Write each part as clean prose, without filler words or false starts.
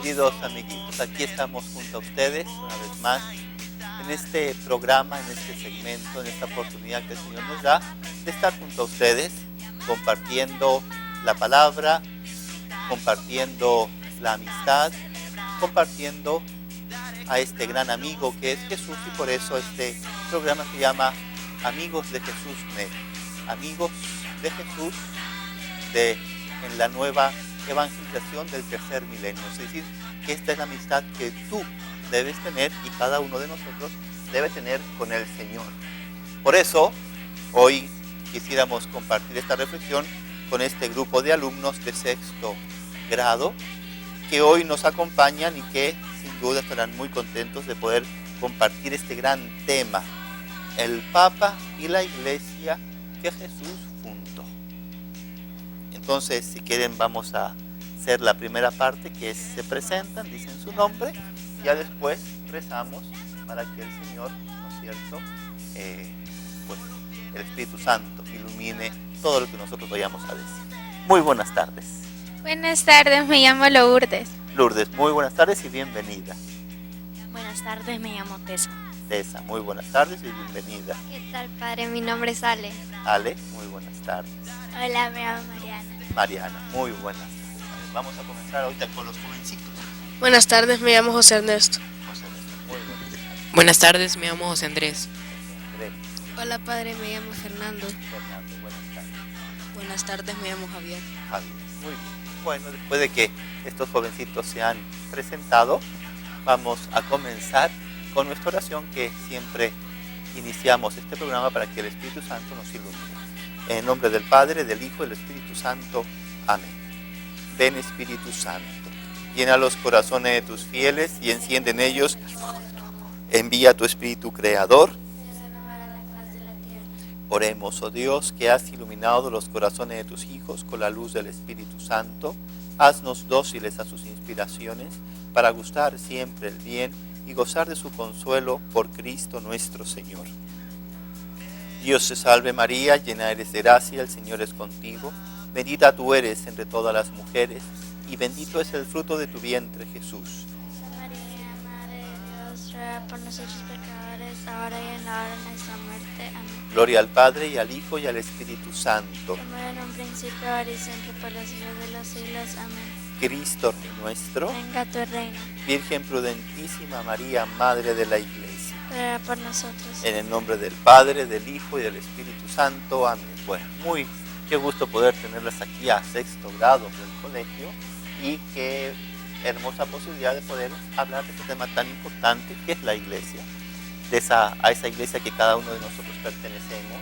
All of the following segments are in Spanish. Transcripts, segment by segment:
Queridos amiguitos, aquí estamos junto a ustedes una vez más en este programa, en este segmento, en esta oportunidad que el Señor nos da de estar junto a ustedes, compartiendo la palabra, compartiendo la amistad, compartiendo a este gran amigo que es Jesús, y por eso este programa se llama Amigos de Jesús Net, Amigos de Jesús en la nueva evangelización del tercer milenio. Es decir, que esta es la amistad que tú debes tener y cada uno de nosotros debe tener con el Señor. Por eso, hoy quisiéramos compartir esta reflexión con este grupo de alumnos de sexto grado que hoy nos acompañan y que sin duda estarán muy contentos de poder compartir este gran tema, el Papa y la Iglesia que Jesús fundó. Entonces, si quieren, vamos a hacer la primera parte, que es se presentan, dicen su nombre, y ya después rezamos para que el Señor, ¿no es cierto?, pues el Espíritu Santo ilumine todo lo que nosotros vayamos a decir. Muy buenas tardes. Buenas tardes, me llamo Lourdes. Lourdes, muy buenas tardes y bienvenida. Buenas tardes, me llamo Tessa. Tessa, muy buenas tardes y bienvenida. ¿Qué tal, padre? Mi nombre es Ale. Ale, muy buenas tardes. Hola, me llamo Mariana. Mariana, muy buenas tardes. Vamos a comenzar ahorita con los jovencitos. Buenas tardes, me llamo José Ernesto. José Ernesto, muy buenas tardes. Buenas tardes, me llamo José Andrés. Andrés, Hola, padre, me llamo Fernando. Fernando, buenas tardes. Buenas tardes, me llamo Javier. Javier, muy bien. Bueno, después de que estos jovencitos se han presentado, vamos a comenzar con nuestra oración que siempre iniciamos este programa para que el Espíritu Santo nos ilumine. En el nombre del Padre, del Hijo y del Espíritu Santo. Amén. Ven, Espíritu Santo, llena los corazones de tus fieles y enciende en ellos el fuego de tu amor. Envía tu Espíritu Creador. Oremos, oh Dios, que has iluminado los corazones de tus hijos con la luz del Espíritu Santo. Haznos dóciles a sus inspiraciones para gustar siempre el bien y gozar de su consuelo por Cristo nuestro Señor. Dios te salve María, llena eres de gracia, el Señor es contigo. Bendita tú eres entre todas las mujeres y bendito es el fruto de tu vientre, Jesús. Santa María, Madre de Dios, ruega por nosotros pecadores, ahora y en la hora de nuestra muerte. Amén. Gloria al Padre y al Hijo y al Espíritu Santo. Como era en un principio, ahora y siempre, por los siglos de los siglos. Amén. Cristo Rey nuestro, Venga tu reino, Virgen prudentísima María, Madre de la Iglesia. ruega por nosotros. En el nombre del Padre, del Hijo y del Espíritu Santo. Amén. Bueno, qué gusto poder tenerlas aquí a sexto grado del colegio y qué hermosa posibilidad de poder hablar de este tema tan importante que es la iglesia, a esa iglesia que cada uno de nosotros pertenecemos,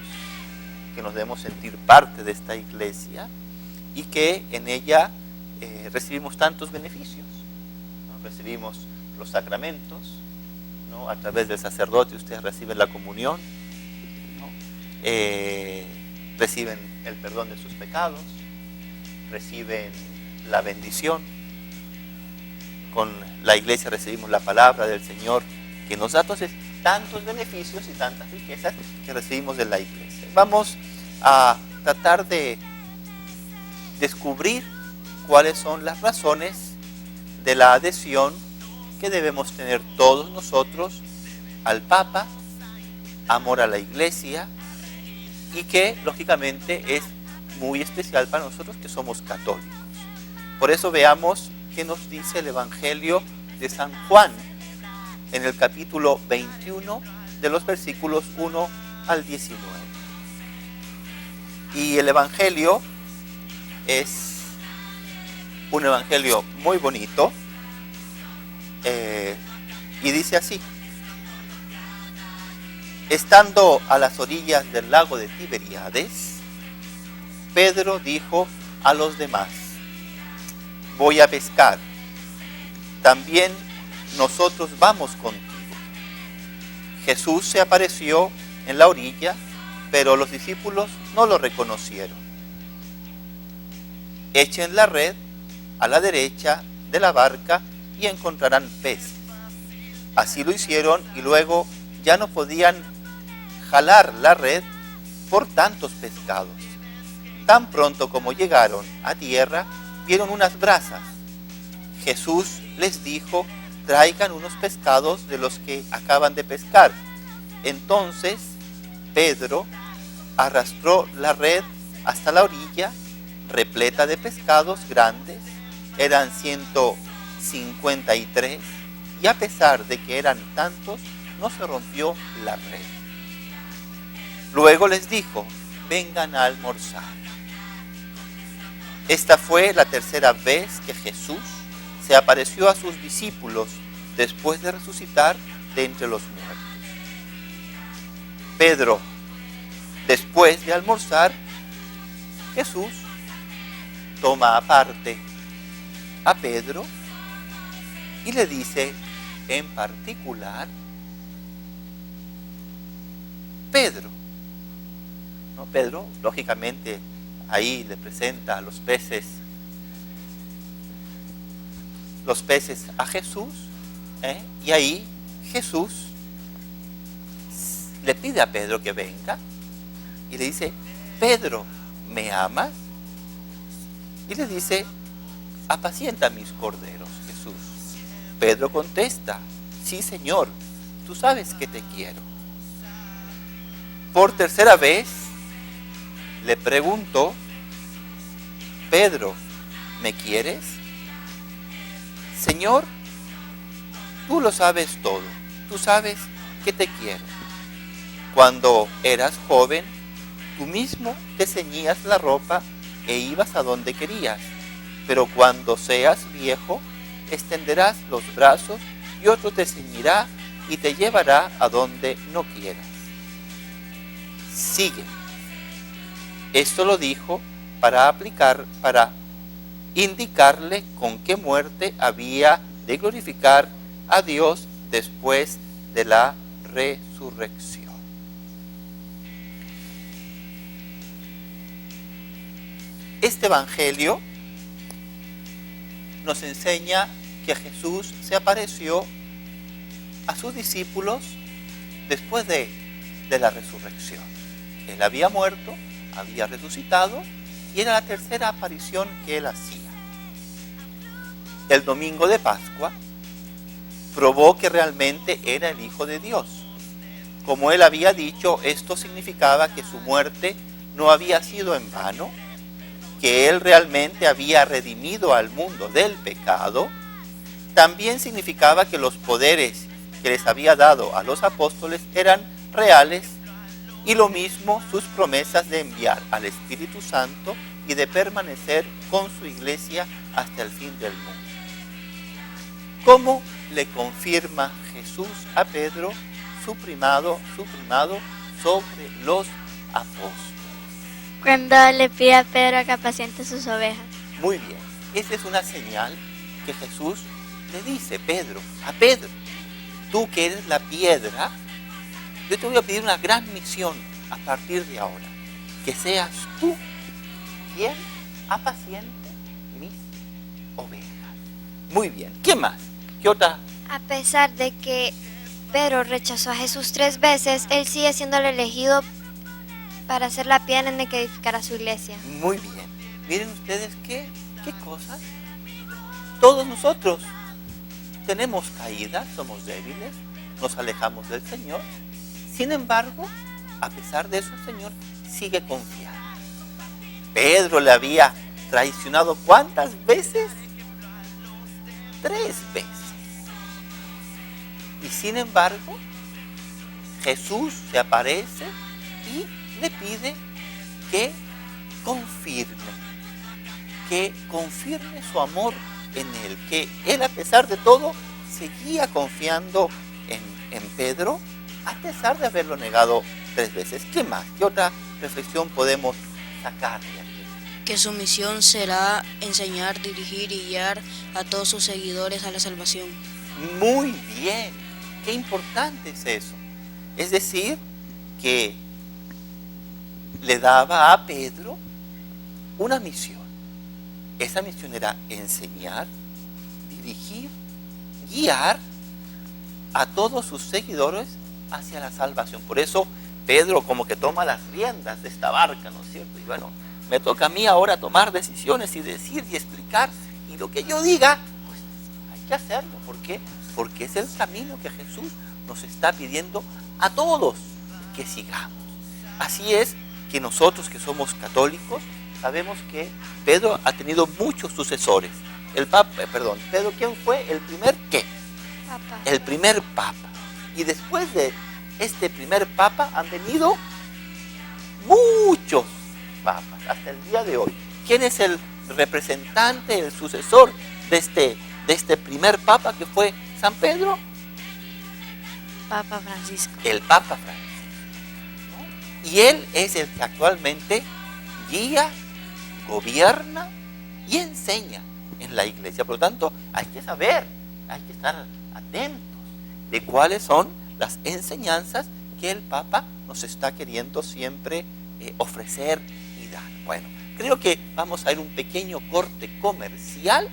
que nos debemos sentir parte de esta iglesia y que en ella recibimos tantos beneficios, ¿no? Recibimos los sacramentos, ¿no? A través del sacerdote ustedes reciben la comunión, ¿no? Reciben el perdón de sus pecados, reciben la bendición. Con la iglesia recibimos la palabra del Señor que nos da entonces tantos beneficios y tantas riquezas que recibimos de la iglesia. Vamos a tratar de descubrir cuáles son las razones de la adhesión que debemos tener todos nosotros al Papa, amor a la iglesia, y que lógicamente es muy especial para nosotros que somos católicos. Por eso veamos qué nos dice el Evangelio de San Juan en el capítulo 21 de los versículos 1 al 19. Y el Evangelio es un Evangelio muy bonito y dice así: estando a las orillas del lago de Tiberíades, Pedro dijo a los demás: voy a pescar, también nosotros vamos contigo. Jesús se apareció en la orilla, pero los discípulos no lo reconocieron. Echen la red a la derecha de la barca y encontrarán peces. Así lo hicieron y luego ya no podían jalar la red por tantos pescados. Tan pronto como llegaron a tierra, vieron unas brasas. Jesús les dijo: traigan unos pescados de los que acaban de pescar. Entonces Pedro arrastró la red hasta la orilla, repleta de pescados grandes, eran 153, y a pesar de que eran tantos, no se rompió la red. Luego les dijo: vengan a almorzar. Esta fue la tercera vez que Jesús se apareció a sus discípulos después de resucitar de entre los muertos. Pedro, después de almorzar, Jesús toma aparte a Pedro y le dice en particular: Pedro. ¿No? Pedro, lógicamente, ahí le presenta a los peces a Jesús, y ahí Jesús le pide a Pedro que venga y le dice: Pedro, ¿me amas? Y le dice: apacienta mis corderos, Jesús. Pedro contesta: sí, Señor, tú sabes que te quiero. Por tercera vez le preguntó: Pedro, ¿me quieres? Señor, tú lo sabes todo, tú sabes que te quiero. Cuando eras joven, tú mismo te ceñías la ropa e ibas a donde querías, pero cuando seas viejo, extenderás los brazos y otro te ceñirá y te llevará a donde no quieras. Sigue. Esto lo dijo para indicarle con qué muerte había de glorificar a Dios después de la resurrección. Este evangelio nos enseña que Jesús se apareció a sus discípulos después de la resurrección. Él había muerto, había resucitado, y era la tercera aparición que él hacía. El domingo de Pascua probó que realmente era el Hijo de Dios. Como él había dicho, esto significaba que su muerte no había sido en vano, que él realmente había redimido al mundo del pecado. También significaba que los poderes que les había dado a los apóstoles eran reales, y lo mismo sus promesas de enviar al Espíritu Santo y de permanecer con su iglesia hasta el fin del mundo. ¿Cómo le confirma Jesús a Pedro su primado sobre los apóstoles? Cuando le pide a Pedro que apaciente sus ovejas. Muy bien, esa es una señal que Jesús le dice a Pedro, tú que eres la piedra, yo te voy a pedir una gran misión a partir de ahora, que seas tú quien apaciente mis ovejas. Muy bien, ¿qué más? ¿Qué otra? A pesar de que Pedro rechazó a Jesús 3 veces, él sigue siendo el elegido para ser la piedra en la que edificará su iglesia. Muy bien. Miren ustedes qué cosas. Todos nosotros tenemos caídas, somos débiles, nos alejamos del Señor. Sin embargo, a pesar de eso, el Señor sigue confiando. Pedro le había traicionado ¿cuántas veces? 3 veces. Y sin embargo, Jesús se aparece y le pide que confirme su amor en él, que él, a pesar de todo, seguía confiando en Pedro, a pesar de haberlo negado 3 veces. ¿Qué más? ¿Qué otra reflexión podemos sacar de aquí? Que su misión será enseñar, dirigir y guiar a todos sus seguidores a la salvación. Muy bien, qué importante es eso. Es decir, que le daba a Pedro una misión. Esa misión era enseñar, dirigir, guiar a todos sus seguidores hacia la salvación. Por eso Pedro como que toma las riendas de esta barca, ¿no es cierto? Y bueno, me toca a mí ahora tomar decisiones y decir y explicar, y lo que yo diga, pues hay que hacerlo. ¿Por qué? Porque es el camino que Jesús nos está pidiendo a todos que sigamos. Así es que nosotros que somos católicos sabemos que Pedro ha tenido muchos sucesores. Pedro, ¿quién fue el primer qué? Papa. El primer papa. Y después de este primer papa han venido muchos papas hasta el día de hoy. ¿Quién es el representante, el sucesor de este primer papa que fue San Pedro? Papa Francisco. El Papa Francisco, ¿no? Y él es el que actualmente guía, gobierna y enseña en la iglesia. Por lo tanto, hay que saber, hay que estar atentos de cuáles son las enseñanzas que el Papa nos está queriendo siempre ofrecer y dar. Bueno, creo que vamos a ir un pequeño corte comercial.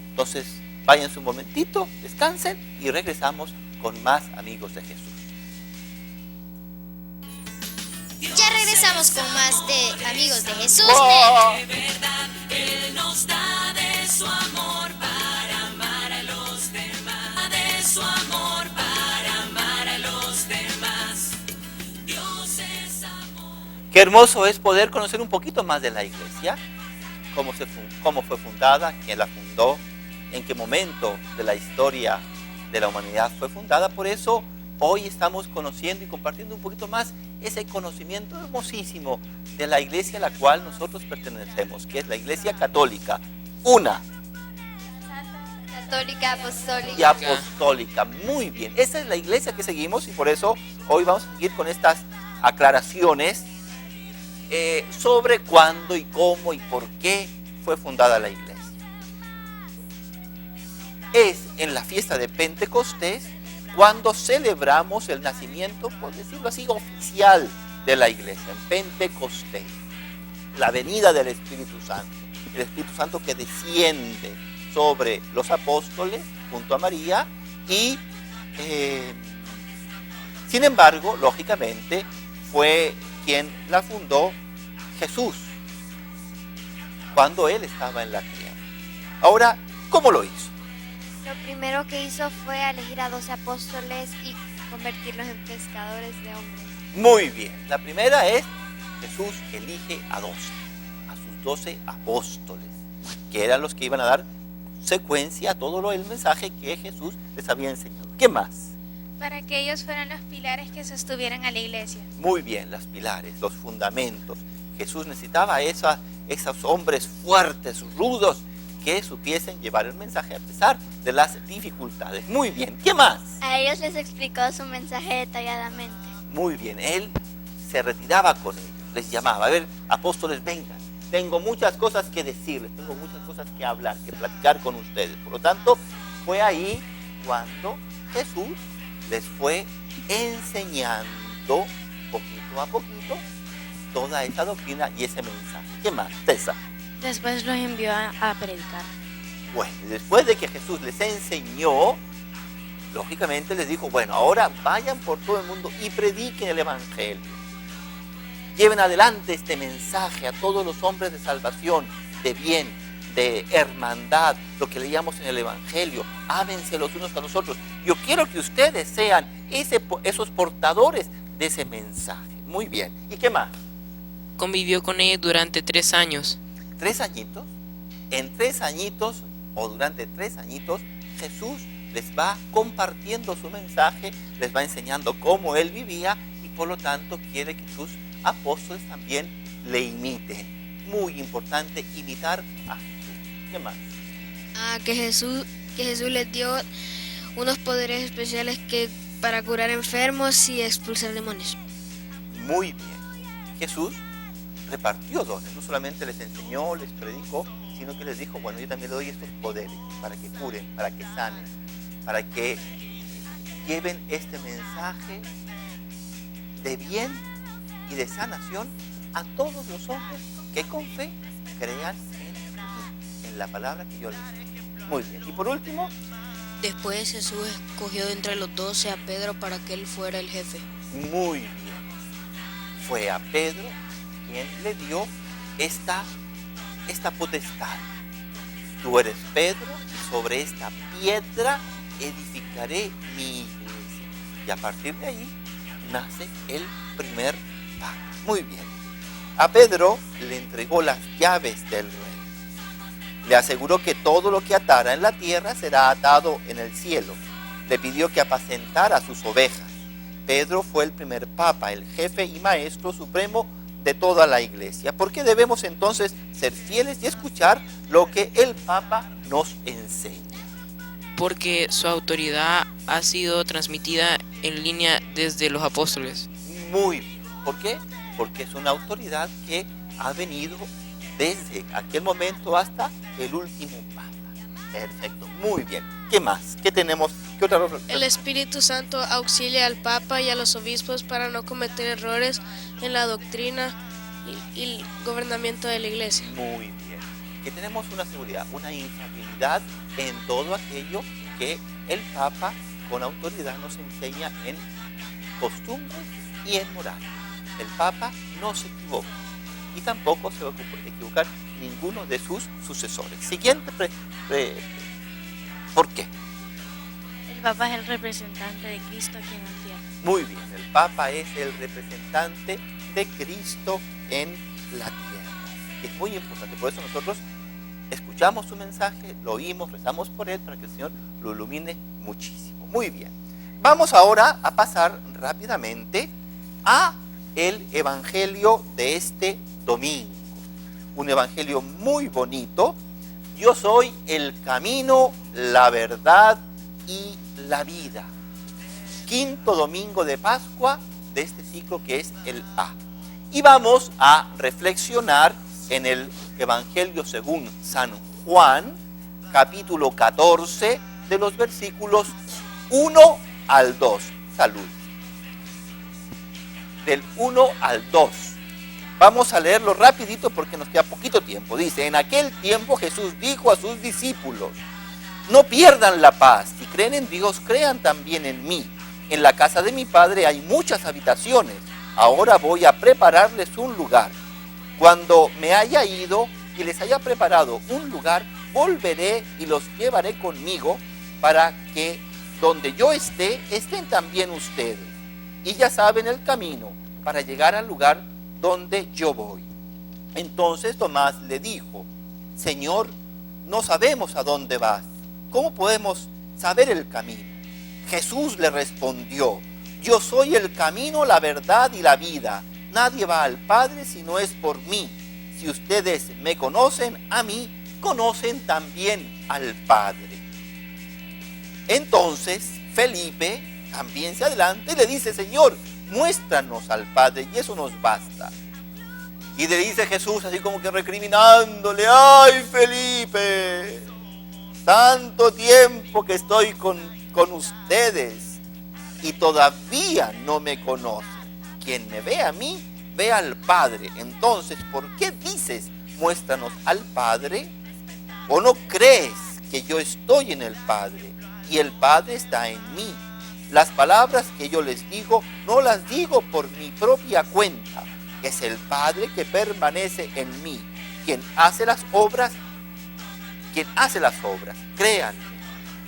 Entonces, váyanse un momentito, descansen y regresamos con más Amigos de Jesús. Ya regresamos con más de Amigos de Jesús. ¡Oh! Él nos da de su amor para amar a los demás. De su amor para amar a los demás. Dios es amor. Qué hermoso es poder conocer un poquito más de la iglesia, cómo fue fundada, quién la fundó, en qué momento de la historia de la humanidad fue fundada. Por eso hoy estamos conociendo y compartiendo un poquito más ese conocimiento hermosísimo de la iglesia a la cual nosotros pertenecemos, que es la Iglesia Católica, una Católica, apostólica. y apostólica. Muy bien, esa es la iglesia que seguimos y por eso hoy vamos a seguir con estas aclaraciones sobre cuándo y cómo y por qué fue fundada la iglesia. Es en la fiesta de Pentecostés cuando celebramos el nacimiento, por decirlo así, oficial de la iglesia, en Pentecostés, la venida del Espíritu Santo, el Espíritu Santo que desciende sobre los apóstoles junto a María y, sin embargo, lógicamente, fue quien la fundó Jesús, cuando Él estaba en la tierra. Ahora, ¿cómo lo hizo? Lo primero que hizo fue elegir a 12 apóstoles y convertirlos en pescadores de hombres. Muy bien. La primera es, Jesús elige a 12, a sus 12 apóstoles, que eran los que iban a dar secuencia a todo el mensaje que Jesús les había enseñado. ¿Qué más? Para que ellos fueran los pilares que sostuvieran a la iglesia. Muy bien, los pilares, los fundamentos. Jesús necesitaba a esos hombres fuertes, rudos, que supiesen llevar el mensaje a pesar de las dificultades. Muy bien, ¿qué más? A ellos les explicó su mensaje detalladamente. Muy bien, Él se retiraba con ellos, les llamaba, a ver, apóstoles, vengan, tengo muchas cosas que decirles, tengo muchas cosas que hablar, que platicar con ustedes. Por lo tanto, fue ahí cuando Jesús les fue enseñando poquito a poquito toda esa doctrina y ese mensaje. ¿Qué más, Tessa? Después los envió a predicar. Bueno, después de que Jesús les enseñó, lógicamente les dijo, bueno, ahora vayan por todo el mundo y prediquen el Evangelio. Lleven adelante este mensaje a todos los hombres de salvación, de bien, de hermandad, lo que leíamos en el Evangelio. Ámense los unos a los otros. Yo quiero que ustedes sean esos portadores de ese mensaje. Muy bien. ¿Y qué más? Convivió con ellos durante 3 años. 3 añitos. En 3 añitos o durante 3 añitos Jesús les va compartiendo su mensaje, les va enseñando cómo Él vivía y por lo tanto quiere que sus apóstoles también le imiten. Muy importante imitar a Jesús. ¿Qué más? Que Jesús les dio unos poderes especiales para curar enfermos y expulsar demonios. Muy bien. Jesús repartió dones, no solamente les enseñó, les predicó, sino que les dijo, bueno, yo también le doy estos poderes para que curen, para que sanen, para que lleven este mensaje de bien y de sanación a todos los hombres que con fe crean en la palabra que yo les digo. Muy bien. Y por último, Después Jesús escogió de entre los 12 a Pedro para que él fuera el jefe. muy bien. Fue a Pedro quien le dio esta potestad. tú eres Pedro, y sobre esta piedra edificaré mi iglesia. Y a partir de ahí nace el primer papa. Muy bien. A Pedro le entregó las llaves del reino. Le aseguró que todo lo que atara en la tierra será atado en el cielo. Le pidió que apacentara sus ovejas. Pedro fue el primer papa, el jefe y maestro supremo de toda la iglesia. ¿Por qué debemos entonces ser fieles y escuchar lo que el papa nos enseña? Porque su autoridad ha sido transmitida en línea desde los apóstoles. Muy bien. ¿Por qué? Porque es una autoridad que ha venido desde aquel momento hasta el último papa. Perfecto, muy bien. ¿Qué más? ¿Qué tenemos? ¿Qué otra cosa? El Espíritu Santo auxilia al Papa y a los obispos para no cometer errores en la doctrina y el gobernamiento de la Iglesia. Muy bien. Que tenemos una seguridad, una infalibilidad en todo aquello que el Papa con autoridad nos enseña en costumbres y en moral. El Papa no se equivoca y tampoco se va a equivocar ninguno de sus sucesores. Siguiente, ¿por qué? El Papa es el representante de Cristo aquí en la tierra. Muy bien, el Papa es el representante de Cristo en la tierra. Es muy importante, por eso nosotros escuchamos su mensaje, lo oímos, rezamos por él para que el Señor lo ilumine muchísimo. Muy bien, vamos ahora a pasar rápidamente a el evangelio de este domingo. Un evangelio muy bonito. Yo soy el camino, la verdad y la vida. Quinto domingo de Pascua de este ciclo que es el A. Y vamos a reflexionar en el evangelio según San Juan, capítulo 14, de los versículos 1 al 2. Salud. Del 1 al 2. Vamos a leerlo rapidito porque nos queda poquito tiempo. Dice, en aquel tiempo Jesús dijo a sus discípulos, no pierdan la paz, si creen en Dios, crean también en mí. En la casa de mi Padre hay muchas habitaciones, ahora voy a prepararles un lugar. Cuando me haya ido y les haya preparado un lugar, volveré y los llevaré conmigo para que donde yo esté, estén también ustedes. Y ya saben el camino para llegar al lugar donde yo voy. Entonces Tomás le dijo, Señor, no sabemos a dónde vas. ¿Cómo podemos saber el camino? Jesús le respondió, yo soy el camino, la verdad y la vida. Nadie va al Padre si no es por mí. Si ustedes me conocen a mí, conocen también al Padre. Entonces Felipe también se adelanta y le dice, Señor, muéstranos al Padre y eso nos basta. Y le dice Jesús así como que recriminándole, ¡ay, Felipe! Tanto tiempo que estoy con ustedes y todavía no me conocen. Quien me ve a mí, ve al Padre. Entonces, ¿por qué dices, muéstranos al Padre? ¿O no crees que yo estoy en el Padre y el Padre está en mí? Las palabras que yo les digo, no las digo por mi propia cuenta. Es el Padre que permanece en mí, quien hace las obras, créanme.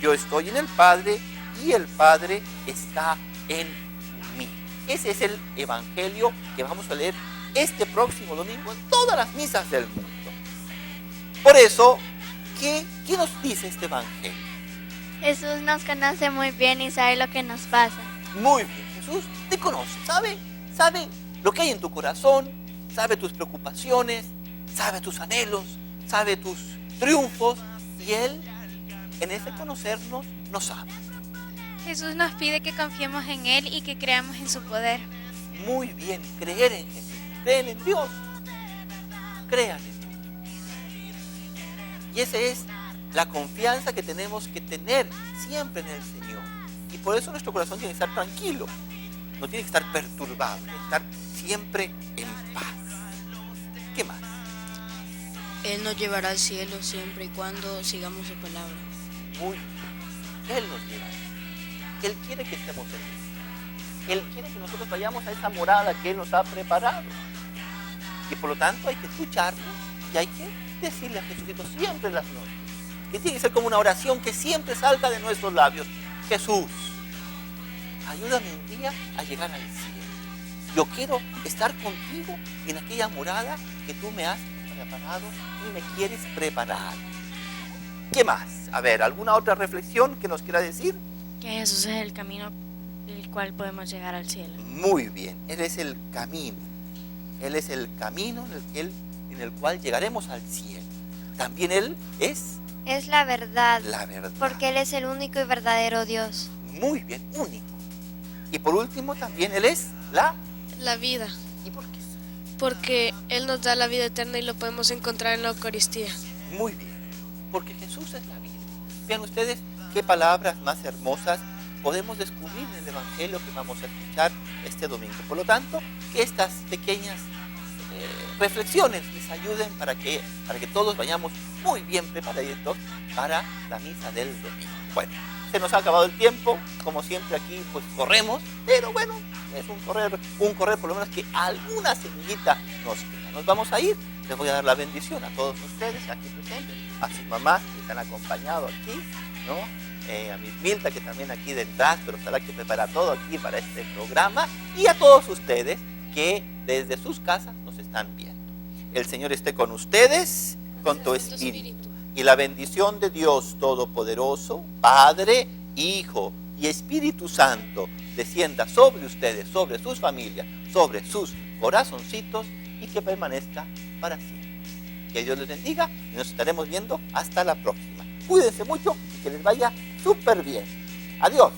Yo estoy en el Padre y el Padre está en mí. Ese es el evangelio que vamos a leer este próximo domingo en todas las misas del mundo. Por eso, ¿qué nos dice este evangelio? Jesús nos conoce muy bien y sabe lo que nos pasa. Muy bien, Jesús te conoce, sabe lo que hay en tu corazón, sabe tus preocupaciones, sabe tus anhelos, sabe tus triunfos, y Él, en ese conocernos, nos ama. Jesús nos pide que confiemos en Él y que creamos en su poder. Muy bien, creer en Jesús, creen en Dios, crean en Dios. Y esa es la confianza que tenemos que tener siempre en el Señor. Y por eso nuestro corazón tiene que estar tranquilo, no tiene que estar perturbado, tiene que estar siempre en paz. ¿Qué más? Él nos llevará al cielo siempre y cuando sigamos su palabra. Muy bien, Él nos llevará. Él quiere que estemos en Él. Él quiere que nosotros vayamos a esa morada que Él nos ha preparado. Y por lo tanto hay que escucharlo y hay que decirle a Jesucristo siempre en las noches, que tiene que ser como una oración que siempre salga de nuestros labios. Jesús, ayúdame un día a llegar al cielo. Yo quiero estar contigo en aquella morada que tú me has preparado y me quieres preparar. ¿Qué más? A ver, ¿alguna otra reflexión que nos quiera decir? Que Jesús es el camino el cual podemos llegar al cielo. Muy bien, Él es el camino. Él es el camino en el cual llegaremos al cielo. También Él es la verdad. la verdad. Porque Él es el único y verdadero Dios. Muy bien, único. Y por último también Él es La vida, ¿Y por qué? porque Él nos da la vida eterna y lo podemos encontrar en la Eucaristía. Muy bien, porque Jesús es la vida. Vean ustedes qué palabras más hermosas podemos descubrir en el Evangelio que vamos a escuchar este domingo. Por lo tanto, que estas pequeñas reflexiones les ayuden para que todos vayamos muy bien preparaditos para la misa del domingo. Bueno, se nos ha acabado el tiempo, como siempre aquí pues corremos, pero bueno, es un correr por lo menos que alguna semillita nos queda. Nos vamos a ir, les voy a dar la bendición a todos ustedes aquí presentes, a sus mamás que se han acompañado aquí, ¿no? A mi Milta que también aquí detrás, pero será que prepara todo aquí para este programa, y a todos ustedes que desde sus casas nos están viendo. El Señor esté con ustedes, con tu espíritu. Y la bendición de Dios Todopoderoso, Padre, Hijo y Espíritu Santo, descienda sobre ustedes, sobre sus familias, sobre sus corazoncitos y que permanezca para siempre. Que Dios les bendiga y nos estaremos viendo hasta la próxima. Cuídense mucho y que les vaya súper bien. Adiós.